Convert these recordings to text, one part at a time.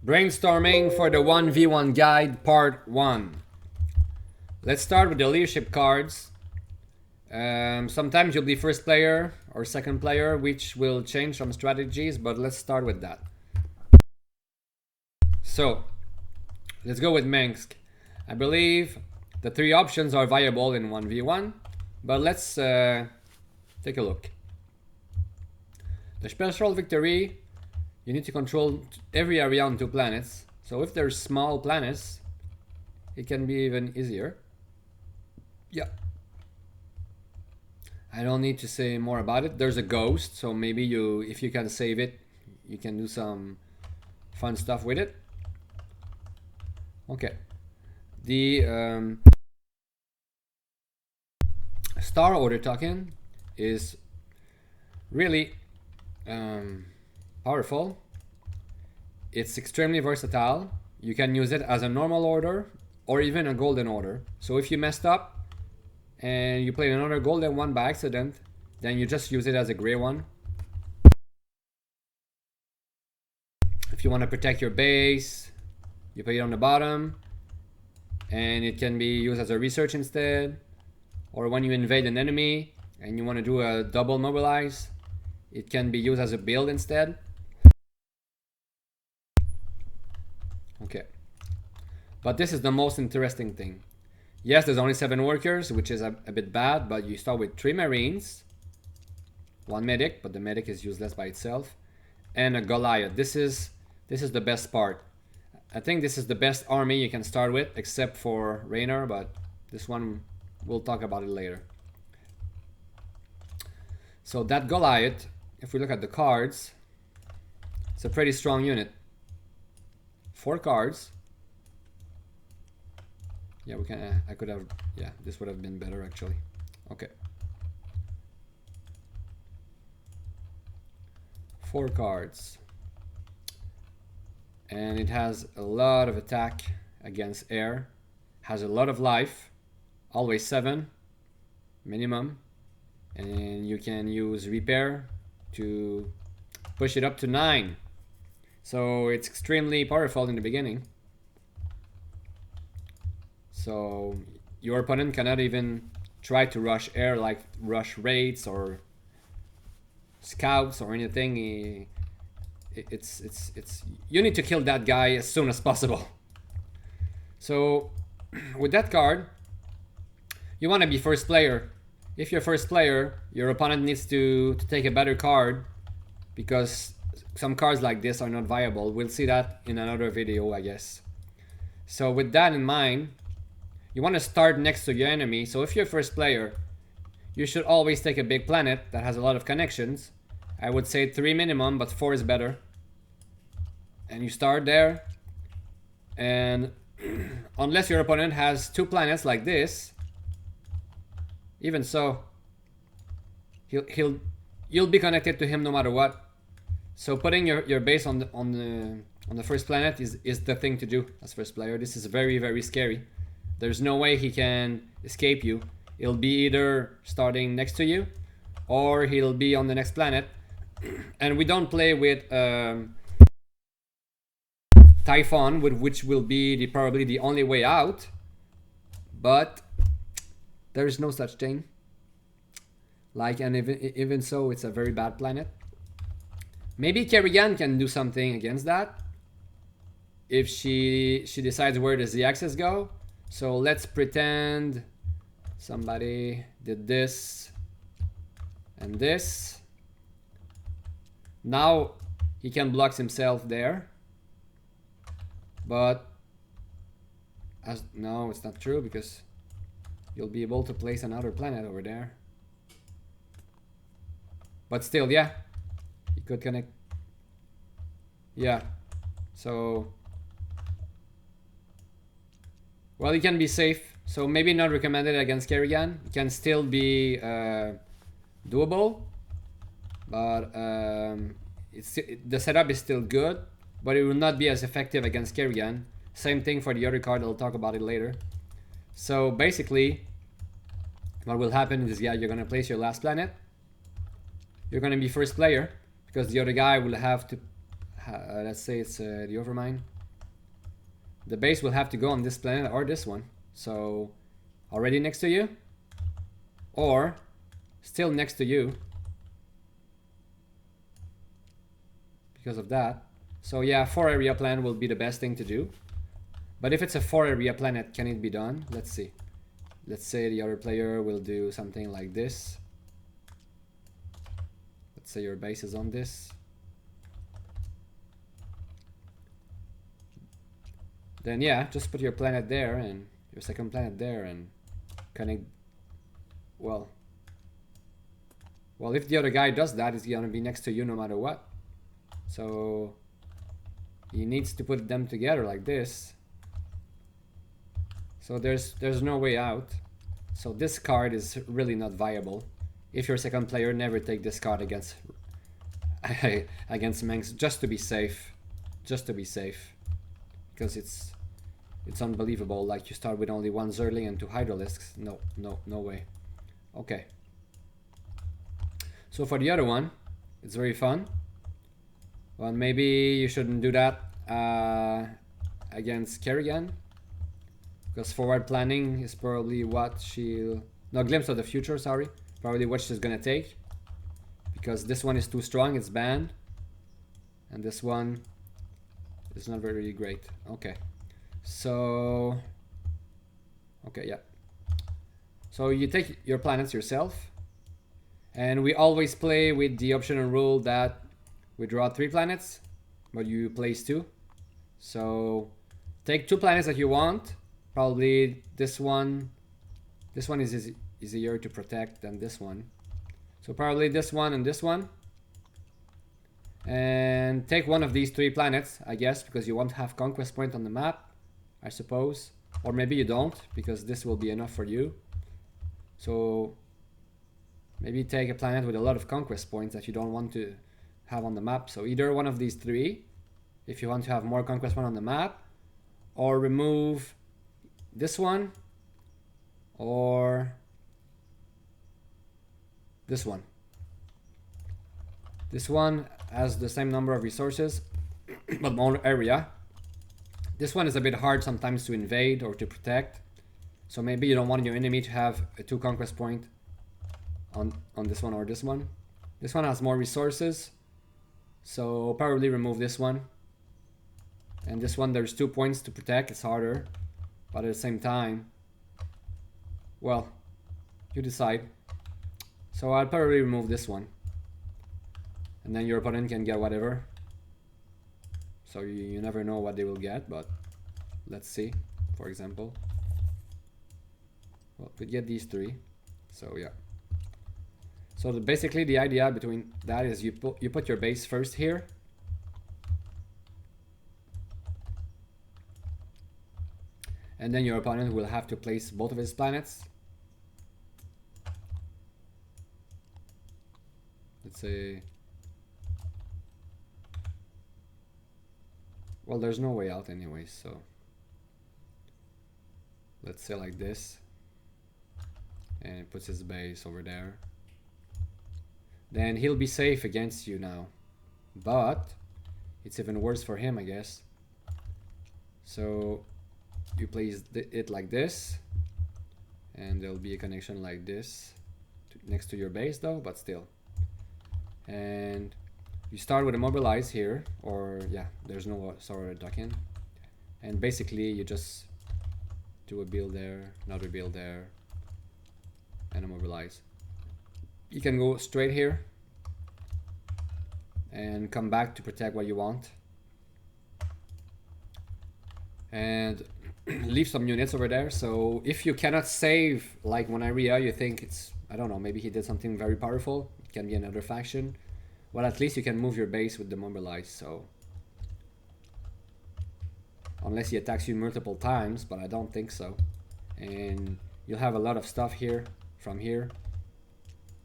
Brainstorming for the 1v1 guide part 1. Let's start with the leadership cards. Sometimes you'll be first player or second player, which will change some strategies, but let's start with that. So, let's go with Mengsk. I believe the three options are viable in 1v1, but let's take a look. The special victory, you need to control every area on 2 planets. So if there's small planets, it can be even easier. Yeah. I don't need to say more about it. There's a ghost, so maybe if you can save it, you can do some fun stuff with it. Okay. The Star Order token is really powerful. It's extremely versatile. You can use it as a normal order or even a golden order. So if you messed up and you played another golden one by accident, then you just use it as a gray one. If you want to protect your base, you put it on the bottom, and it can be used as a research instead. Or when you invade an enemy and you want to do a double mobilize, it can be used as a build instead. Okay, but this is the most interesting thing. Yes, there's only 7 workers, which is a bit bad, but you start with 3 marines, 1 medic, but the medic is useless by itself, and a Goliath. This is the best part. I think this is the best army you can start with, except for Raynor, but this one, we'll talk about it later. So that Goliath, if we look at the cards, it's a pretty strong unit. 4 cards. Yeah, we can. I could have. Yeah, this would have been better actually. Okay. 4 cards. And it has a lot of attack against air. Has a lot of life. Always 7 minimum. And you can use repair to push it up to 9. So it's extremely powerful in the beginning. So your opponent cannot even try to rush air, like rush raids or scouts or anything. It's you need to kill that guy as soon as possible. So with that card, you want to be first player. If you're first player, your opponent needs to take a better card, because some cards like this are not viable. We'll see that in another video, I guess. So with that in mind, you want to start next to your enemy. So if you're first player, you should always take a big planet that has a lot of connections. I would say 3 minimum, but 4 is better. And you start there. And unless your opponent has 2 planets like this, even so, you'll be connected to him no matter what. So putting your base on the first planet is the thing to do as first player. This is very, very scary. There's no way he can escape you. He'll be either starting next to you, or he'll be on the next planet. And we don't play with Typhon, which will be probably the only way out. But there is no such thing. Like, and even so, it's a very bad planet. Maybe Kerrigan can do something against that if she decides where the Z-axis go. So let's pretend somebody did this and this. Now he can block himself there. But no, it's not true, because you'll be able to place another planet over there. But still, yeah. You could connect. Yeah. So, well, it can be safe. So maybe not recommended against Kerrigan. It can still be doable. But the setup is still good. But it will not be as effective against Kerrigan. Same thing for the other card. I'll talk about it later. So basically, what will happen is, yeah, you're going to place your last planet. You're going to be first player, because the other guy will have to let's say it's the Overmind. the base will have to go on this planet or this one. So already next to you, or still next to you because of that. So yeah, 4 area plan will be the best thing to do. But if it's a 4 area planet, can it be done? Let's see. Let's say the other player will do something like this. Let's say your base is on this. Then yeah, just put your planet there and your second planet there and connect. Well, if the other guy does that, he's gonna be next to you no matter what. So he needs to put them together like this. So there's no way out. So this card is really not viable. If your second player, never take this card against Mengsk, just to be safe. Just to be safe. Because it's unbelievable. Like, you start with only 1 Zergling and 2 Hydralisks. No way. Okay. So for the other one, it's very fun. Well, maybe you shouldn't do that against Kerrigan. Because forward planning is probably what she'll... No, glimpse of the future, sorry. Probably what she's gonna take. Because this one is too strong, it's banned. And this one is not very great. Okay. So... Okay, yeah. So you take your planets yourself. And we always play with the optional rule that we draw 3 planets, but you place 2. So take 2 planets that you want. Probably this one is easier to protect than this one. So probably this one and this one. And take one of these 3 planets, I guess, because you won't have conquest point on the map, I suppose. Or maybe you don't, because this will be enough for you. So maybe take a planet with a lot of conquest points that you don't want to have on the map. So either one of these 3, if you want to have more conquest point on the map, or remove this one, or this one. This one has the same number of resources, but more area. This one is a bit hard sometimes to invade or to protect. So maybe you don't want your enemy to have a 2 conquest point on this one or this one. This one has more resources, so probably remove this one. And this one, there's 2 points to protect, it's harder. But at the same time, well, you decide. So I'll probably remove this one. And then your opponent can get whatever. So you never know what they will get, but let's see, for example. Well, we get these 3, so yeah. So basically the idea between that is you put your base first here. And then your opponent will have to place both of his planets. Let's say... Well, there's no way out anyways, so... Let's say like this. And it puts his base over there. Then he'll be safe against you now. But it's even worse for him, I guess. So you place it like this, and there'll be a connection like this next to your base though, but still. And you start with a mobilize here, or yeah, there's no sort of duck in. And basically you just do a build there, another build there, and a mobilize. You can go straight here and come back to protect what you want. And leave some units over there. So if you cannot save like Monaria, you think it's, I don't know, maybe he did something very powerful. It can be another faction. Well, at least you can move your base with the mobilize, so... Unless he attacks you multiple times, but I don't think so. And you'll have a lot of stuff here, from here.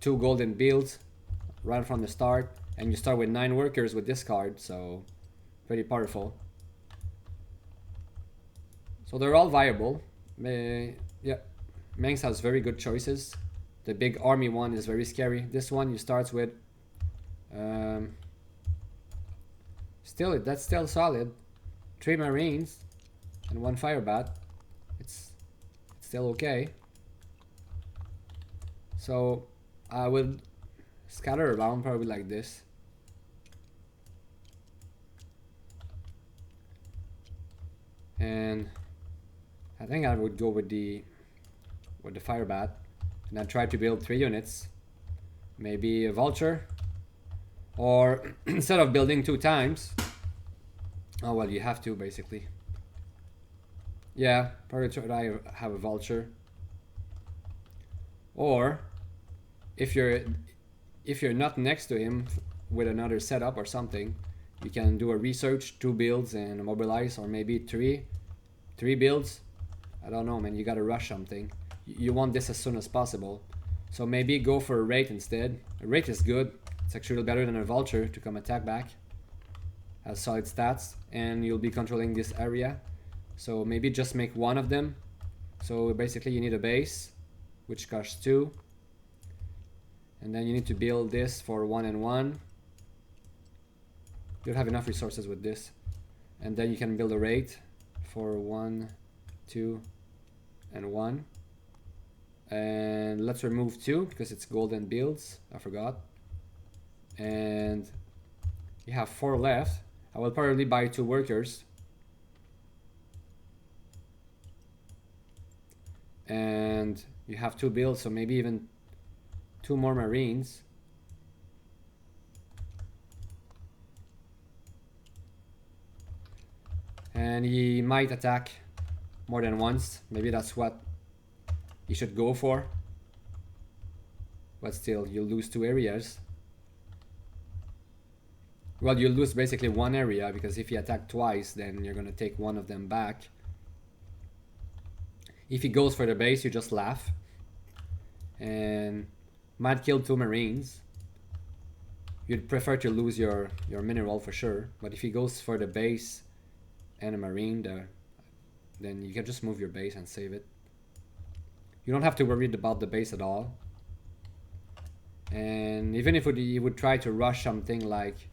2 golden builds, right from the start. And you start with 9 workers with this card, so... Pretty powerful. So they're all viable. Yeah, Mengsk has very good choices. The big army one is very scary. This one you start with... that's still solid. 3 marines and 1 fire bat. It's still okay. So I will scatter around probably like this. And I think I would go with the fire bat, and then try to build 3 units. Maybe a vulture, or instead of building 2 times, oh well, you have to basically. Yeah, probably try to have a vulture. Or if you're not next to him with another setup or something, you can do a research, 2 builds and mobilize, or maybe 3 builds. I don't know, man, you gotta rush something. You want this as soon as possible. So maybe go for a Wraith instead. A Wraith is good. It's actually better than a Vulture to come attack back. Has solid stats, and you'll be controlling this area. So maybe just make 1 of them. So basically you need a base, which costs 2. And then you need to build this for 1 and 1. You'll have enough resources with this. And then you can build a Wraith for 1, 2, and 1. And let's remove 2 because it's golden builds. I forgot. And you have 4 left. I will probably buy 2 workers. And you have 2 builds, so maybe even 2 more marines. And he might attack more than once. Maybe that's what you should go for. But still, you'll lose 2 areas. Well, you'll lose basically 1 area, because if you attack twice, then you're gonna take 1 of them back. If he goes for the base, you just laugh. And might kill 2 marines. You'd prefer to lose your mineral for sure. But if he goes for the base and a marine there, then you can just move your base and save it. You don't have to worry about the base at all. And even if you would try to rush something like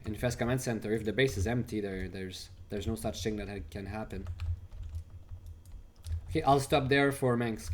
Infest Command Center, if the base is empty, there's no such thing that can happen. Okay, I'll stop there for Mengsk.